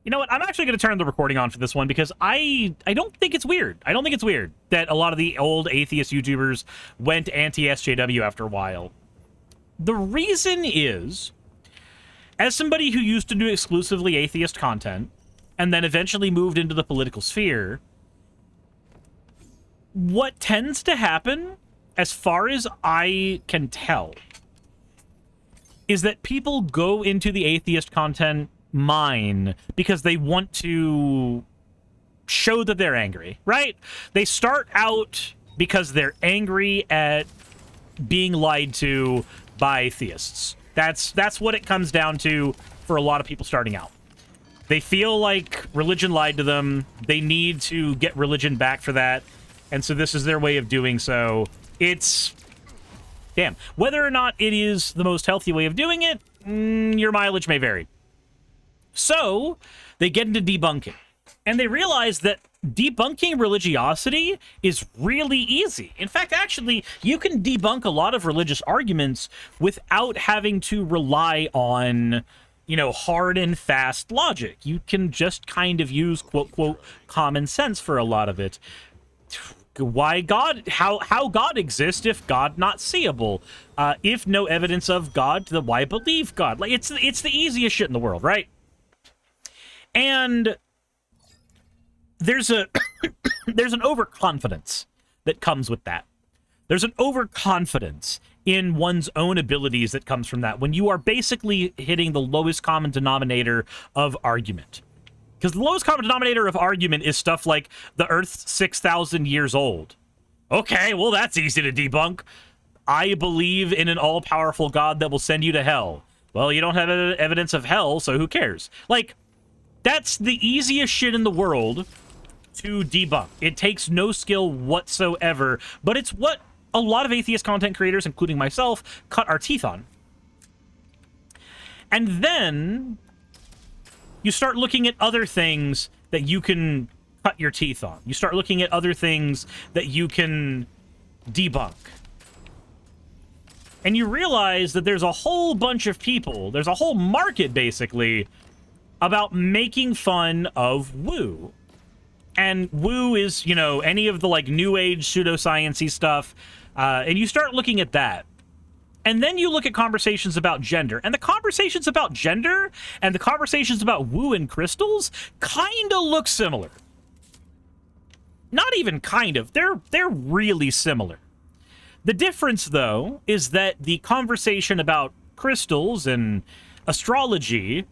You know what? I'm actually going to turn the recording on for this one because I don't think it's weird. I don't think it's weird that a lot of the old atheist YouTubers went anti-SJW after a while. The reason is, as somebody who used to do exclusively atheist content and then eventually moved into the political sphere, what tends to happen, as far as I can tell, is that people go into the atheist content mine because they want to show that they're angry, right? They start out because they're angry at being lied to by theists. That's what it comes down to for a lot of people starting out. They feel like religion lied to them. They need to get religion back for that. And so this is their way of doing so. It's... damn. Whether or not it is the most healthy way of doing it, your mileage may vary. So, they get into debunking. And they realize that debunking religiosity is really easy. In fact, actually, you can debunk a lot of religious arguments without having to rely on, you know, hard and fast logic. You can just kind of use, quote, quote, common sense for a lot of it. Why God? How God exists if God not seeable? If no evidence of God, then why believe God? Like, it's the easiest shit in the world, right? And there's a there's an overconfidence that comes with that. There's an overconfidence in one's own abilities that comes from that when you are basically hitting the lowest common denominator of argument. Because the lowest common denominator of argument is stuff like the Earth's 6,000 years old. Okay, well, that's easy to debunk. I believe in an all-powerful God that will send you to hell. Well, you don't have evidence of hell, so who cares? Like, that's the easiest shit in the world to debunk. It takes no skill whatsoever, but it's what a lot of atheist content creators, including myself, cut our teeth on. And then you start looking at other things that you can cut your teeth on. You start looking at other things that you can debunk. And you realize that there's a whole bunch of people, there's a whole market, basically, about making fun of woo. And woo is, you know, any of the, like, new age pseudoscience-y stuff. And you start looking at that. And then you look at conversations about gender. And the conversations about gender and the conversations about woo and crystals kind of look similar. Not even kind of. They're really similar. The difference, though, is that the conversation about crystals and astrology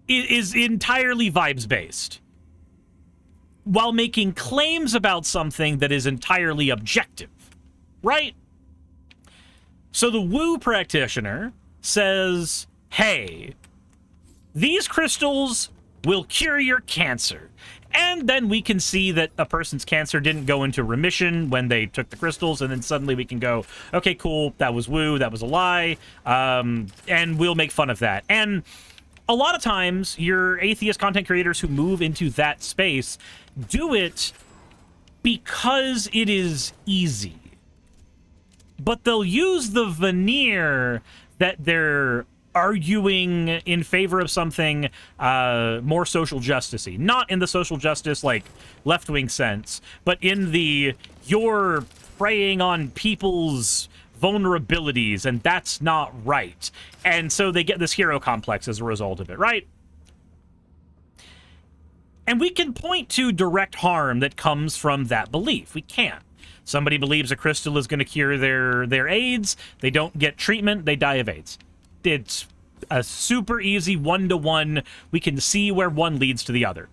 is entirely vibes-based, while making claims about something that is entirely objective, right? So the woo practitioner says, hey, these crystals will cure your cancer. And then we can see that a person's cancer didn't go into remission when they took the crystals, and then suddenly we can go, okay, cool, that was woo, that was a lie, and we'll make fun of that. And a lot of times, your atheist content creators who move into that space do it because it is easy. But they'll use the veneer that they're arguing in favor of something more social justice-y. Not in the social justice, like, left-wing sense, but in the, you're preying on people's vulnerabilities, and that's not right. And so they get this hero complex as a result of it, right? And we can point to direct harm that comes from that belief. We can. Somebody believes a crystal is going to cure their AIDS. They don't get treatment. They die of AIDS. It's a super easy one-to-one. We can see where one leads to the other.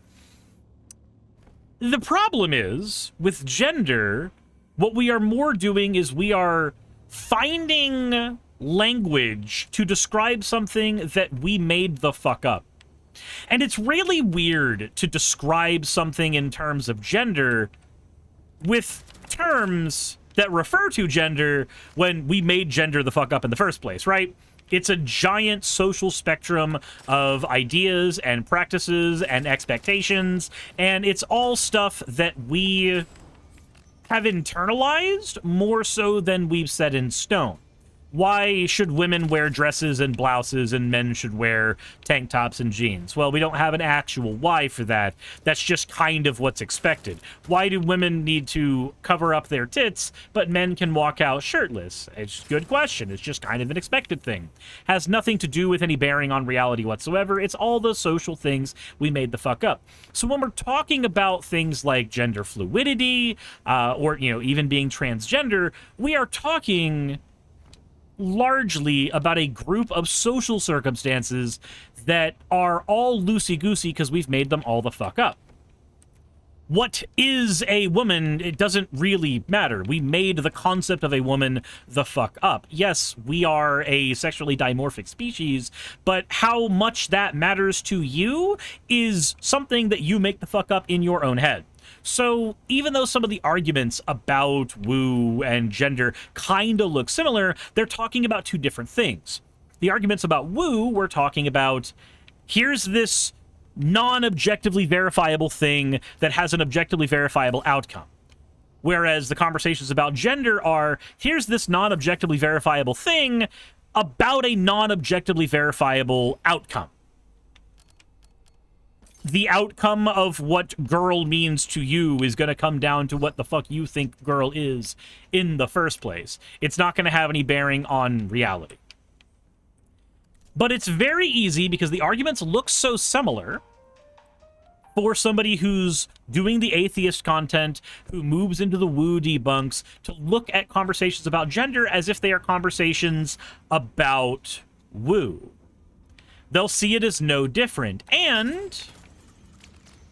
The problem is, with gender, what we are more doing is we are finding language to describe something that we made the fuck up. And it's really weird to describe something in terms of gender with terms that refer to gender when we made gender the fuck up in the first place, right? It's a giant social spectrum of ideas and practices and expectations, and it's all stuff that we have internalized more so than we've set in stone. why should women wear dresses and blouses and men should wear tank tops and jeans? Well, we don't have an actual why for that. That's just kind of what's expected. Why do women need to cover up their tits, but men can walk out shirtless? It's a good question. It's just kind of an expected thing. Has nothing to do with any bearing on reality whatsoever. It's all the social things we made the fuck up. So when we're talking about things like gender fluidity, or, you know, even being transgender, we are talking largely about a group of social circumstances that are all loosey-goosey because we've made them all the fuck up. What is a woman? It doesn't really matter. We made the concept of a woman the fuck up. Yes, we are a sexually dimorphic species, but how much that matters to you is something that you make the fuck up in your own head. So even though some of the arguments about woo and gender kind of look similar, they're talking about two different things. The arguments about woo, we're talking about, here's this non-objectively verifiable thing that has an objectively verifiable outcome. Whereas the conversations about gender are, here's this non-objectively verifiable thing about a non-objectively verifiable outcome. The outcome of what girl means to you is going to come down to what the fuck you think girl is in the first place. It's not going to have any bearing on reality. But it's very easy, because the arguments look so similar, for somebody who's doing the atheist content, who moves into the woo debunks, to look at conversations about gender as if they are conversations about woo. They'll see it as no different. And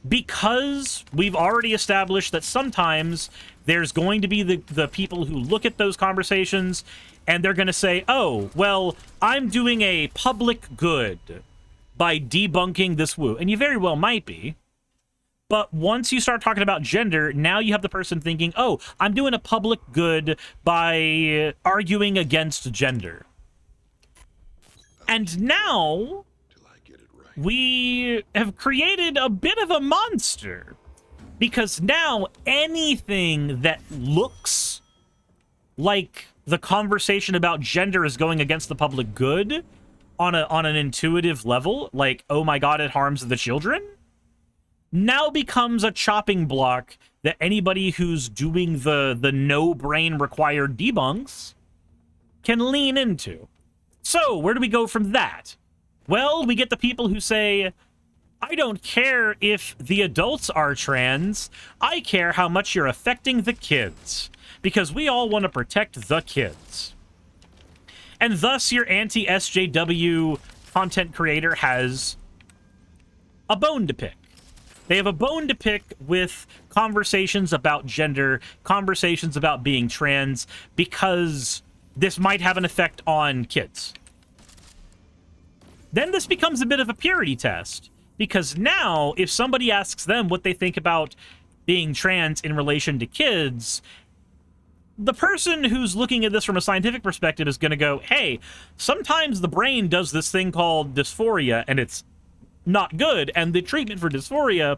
because we've already established that sometimes there's going to be the people who look at those conversations and they're going to say, oh, well, I'm doing a public good by debunking this woo. And you very well might be. But once you start talking about gender, now you have the person thinking, oh, I'm doing a public good by arguing against gender. And now we have created a bit of a monster, because now anything that looks like the conversation about gender is going against the public good on an intuitive level, like, oh my god, it harms the children, now becomes a chopping block that anybody who's doing the no brain required debunks can lean into. So where do we go from that? Well, we get the people who say, I don't care if the adults are trans, I care how much you're affecting the kids, because we all want to protect the kids. And thus your anti-SJW content creator has a bone to pick. They have a bone to pick with conversations about gender, conversations about being trans, because this might have an effect on kids. Then this becomes a bit of a purity test, because now if somebody asks them what they think about being trans in relation to kids, the person who's looking at this from a scientific perspective is going to go, hey, sometimes the brain does this thing called dysphoria, and it's not good, and the treatment for dysphoria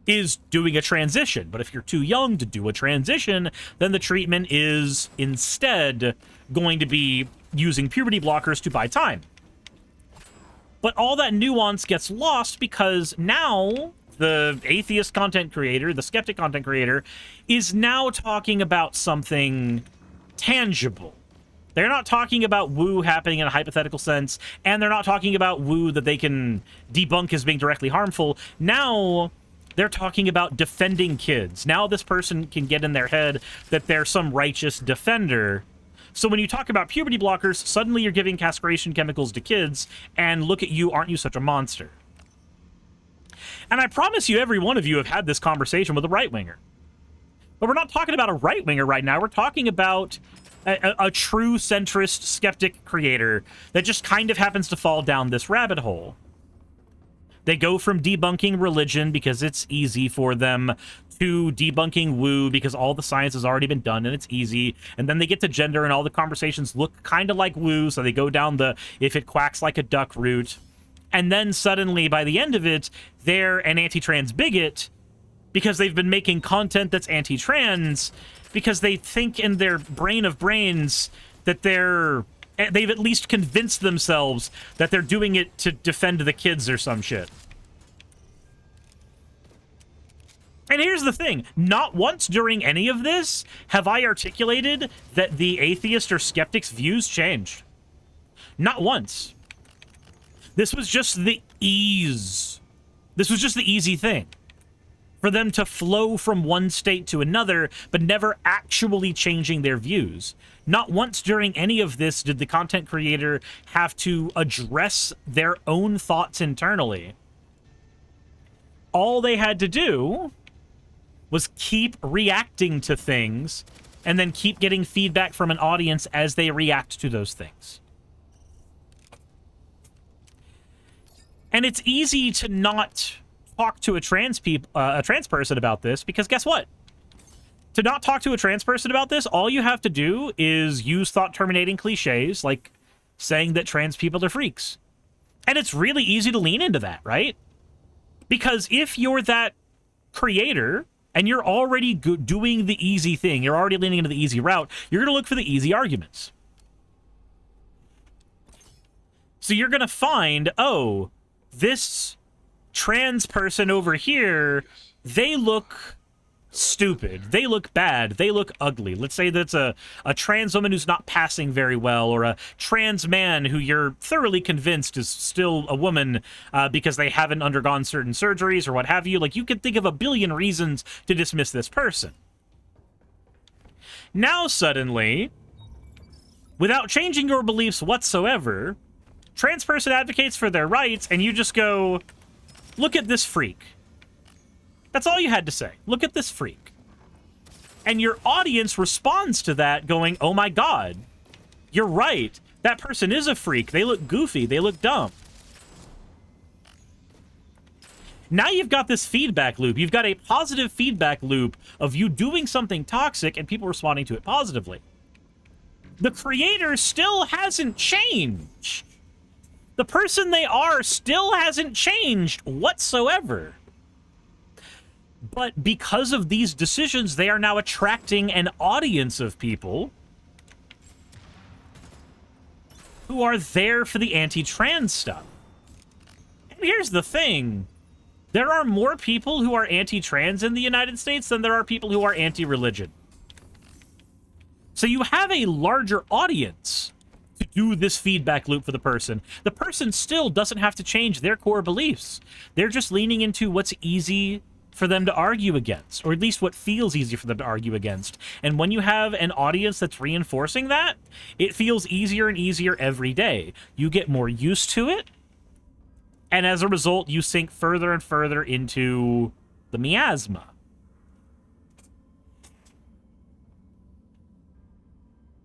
is doing a transition. But if you're too young to do a transition, then the treatment is instead going to be using puberty blockers to buy time. But all that nuance gets lost because now the atheist content creator, the skeptic content creator, is now talking about something tangible. They're not talking about woo happening in a hypothetical sense, and they're not talking about woo that they can debunk as being directly harmful. Now they're talking about defending kids. Now this person can get in their head that they're some righteous defender. So when you talk about puberty blockers, suddenly you're giving castration chemicals to kids, and look at you, aren't you such a monster? And I promise you, every one of you have had this conversation with a right-winger. But we're not talking about a right-winger right now. We're talking about a true centrist skeptic creator that just kind of happens to fall down this rabbit hole. They go from debunking religion because it's easy for them to debunking woo because all the science has already been done and it's easy. And then they get to gender and all the conversations look kind of like woo, so they go down the if it quacks like a duck route. And then suddenly, by the end of it, they're an anti-trans bigot because they've been making content that's anti-trans because they think in their brain of brains that they've at least convinced themselves that they're doing it to defend the kids or some shit. And here's the thing. Not once during any of this have I articulated that the atheist or skeptic's views changed. Not once. This was just the ease. This was just the easy thing. For them to flow from one state to another, but never actually changing their views. Not once during any of this did the content creator have to address their own thoughts internally. All they had to do was keep reacting to things and then keep getting feedback from an audience as they react to those things. And it's easy to not talk to a trans person about this, because guess what? To not talk to a trans person about this, all you have to do is use thought-terminating cliches, like saying that trans people are freaks. And it's really easy to lean into that, right? Because if you're that creator and you're already doing the easy thing, you're already leaning into the easy route, you're going to look for the easy arguments. So you're going to find, oh, this trans person over here, they look stupid, they look bad, they look ugly. Let's say that's a trans woman who's not passing very well, or a trans man who you're thoroughly convinced is still a woman because they haven't undergone certain surgeries or what have you. Like, you could think of a billion reasons to dismiss this person. Now suddenly, without changing your beliefs whatsoever, trans person advocates for their rights, and you just go, look at this freak. That's all you had to say. Look at this freak. And your audience responds to that going, oh my god, you're right. That person is a freak. They look goofy. They look dumb. Now you've got this feedback loop. You've got a positive feedback loop of you doing something toxic and people responding to it positively. The creator still hasn't changed. The person they are still hasn't changed whatsoever. But because of these decisions, they are now attracting an audience of people who are there for the anti-trans stuff. And here's the thing. There are more people who are anti-trans in the United States than there are people who are anti-religion. So you have a larger audience to do this feedback loop for the person. The person still doesn't have to change their core beliefs. They're just leaning into what's easy for them to argue against, or at least what feels easy for them to argue against. And when you have an audience that's reinforcing that, it feels easier and easier every day. You get more used to it, and as a result, you sink further and further into the miasma.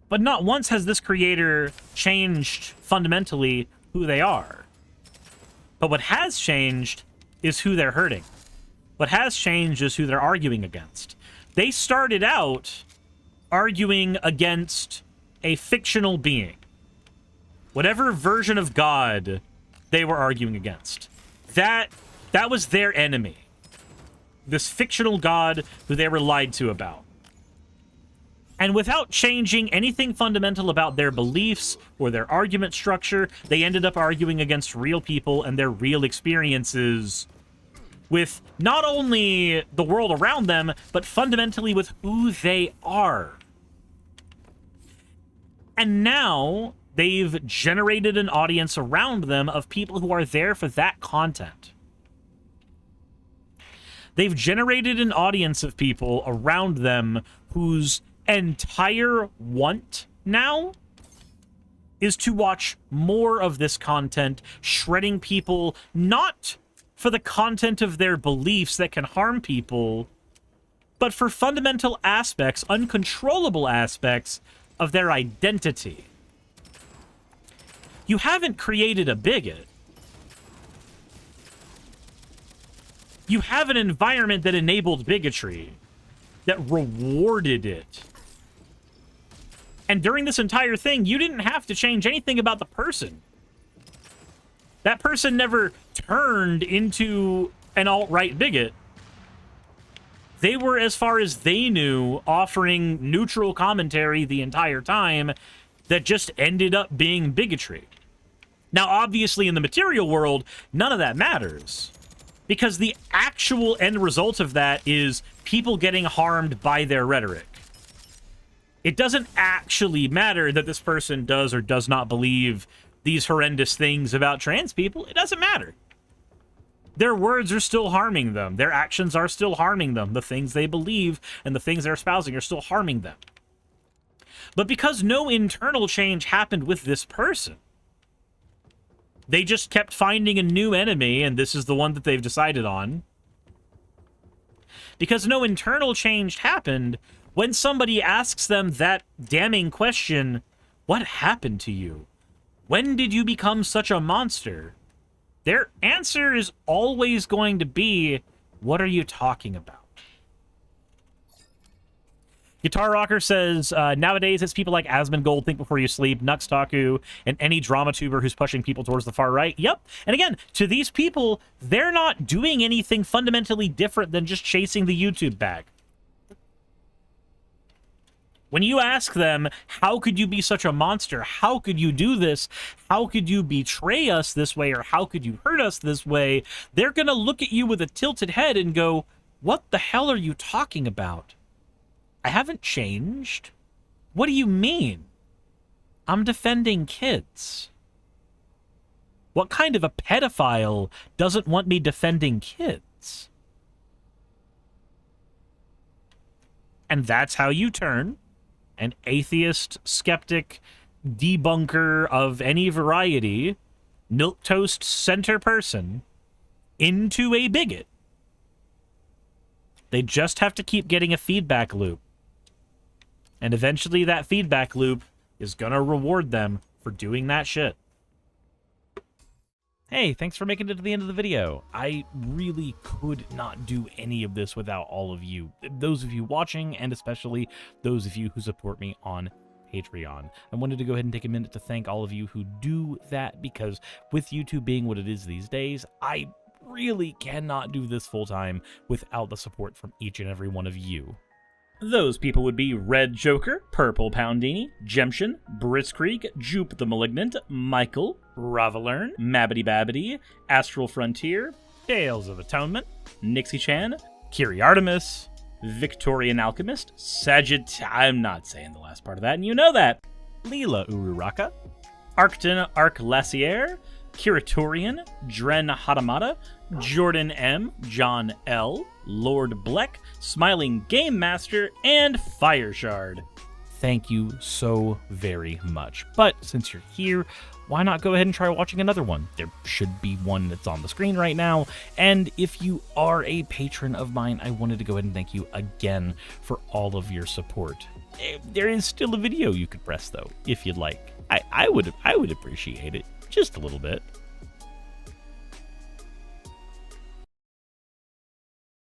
But not once has this creator changed fundamentally who they are. But what has changed is who they're hurting. What has changed is who they're arguing against. They started out arguing against a fictional being. Whatever version of God they were arguing against. That was their enemy. This fictional God who they were lied to about. And without changing anything fundamental about their beliefs or their argument structure, they ended up arguing against real people and their real experiences with not only the world around them, but fundamentally with who they are. And now they've generated an audience around them of people who are there for that content. They've generated an audience of people around them whose entire want now is to watch more of this content, shredding people, not for the content of their beliefs that can harm people, but for fundamental aspects, uncontrollable aspects of their identity. You haven't created a bigot. You have an environment that enabled bigotry, that rewarded it. And during this entire thing, you didn't have to change anything about the person. That person never turned into an alt-right bigot. They were, as far as they knew, offering neutral commentary the entire time that just ended up being bigotry. Now, obviously, in the material world, none of that matters, because the actual end result of that is people getting harmed by their rhetoric. It doesn't actually matter that this person does or does not believe these horrendous things about trans people. It doesn't matter. Their words are still harming them. Their actions are still harming them. The things they believe and the things they're espousing are still harming them. But because no internal change happened with this person, they just kept finding a new enemy, and this is the one that they've decided on. Because no internal change happened, when somebody asks them that damning question, what happened to you? When did you become such a monster? Their answer is always going to be, what are you talking about? Guitar Rocker says, nowadays it's people like Asmongold, Think Before You Sleep, Nuxtaku, and any drama tuber who's pushing people towards the far right. Yep. And again, to these people, they're not doing anything fundamentally different than just chasing the YouTube bag. When you ask them, how could you be such a monster? How could you do this? How could you betray us this way? Or how could you hurt us this way? They're going to look at you with a tilted head and go, what the hell are you talking about? I haven't changed. What do you mean? I'm defending kids. What kind of a pedophile doesn't want me defending kids? And that's how you turn an atheist, skeptic, debunker of any variety, milquetoast center person into a bigot. They just have to keep getting a feedback loop. And eventually that feedback loop is gonna reward them for doing that shit. Hey, thanks for making it to the end of the video. I really could not do any of this without all of you. Those of you watching, and especially those of you who support me on Patreon. I wanted to go ahead and take a minute to thank all of you who do that, because with YouTube being what it is these days, I really cannot do this full-time without the support from each and every one of you. Those people would be Red Joker, Purple Poundini, Jemshin, Britzkrieg, Jupe the Malignant, Michael, Ravalern, Mabbity Babbity, Astral Frontier, Tales of Atonement, Nixie Chan, Kiri Artemis, Victorian Alchemist, I'm not saying the last part of that, and you know that, Leela Ururaka, Arcton Arclacier, Kiratorian, Dren Hadamata, Jordan M, John L, Lord Bleck, Smiling Game Master, and Fireshard. Thank you so very much. But since you're here, why not go ahead and try watching another one? There should be one that's on the screen right now. And if you are a patron of mine, I wanted to go ahead and thank you again for all of your support. There is still a video you could press, though, if you'd like. I would appreciate it just a little bit.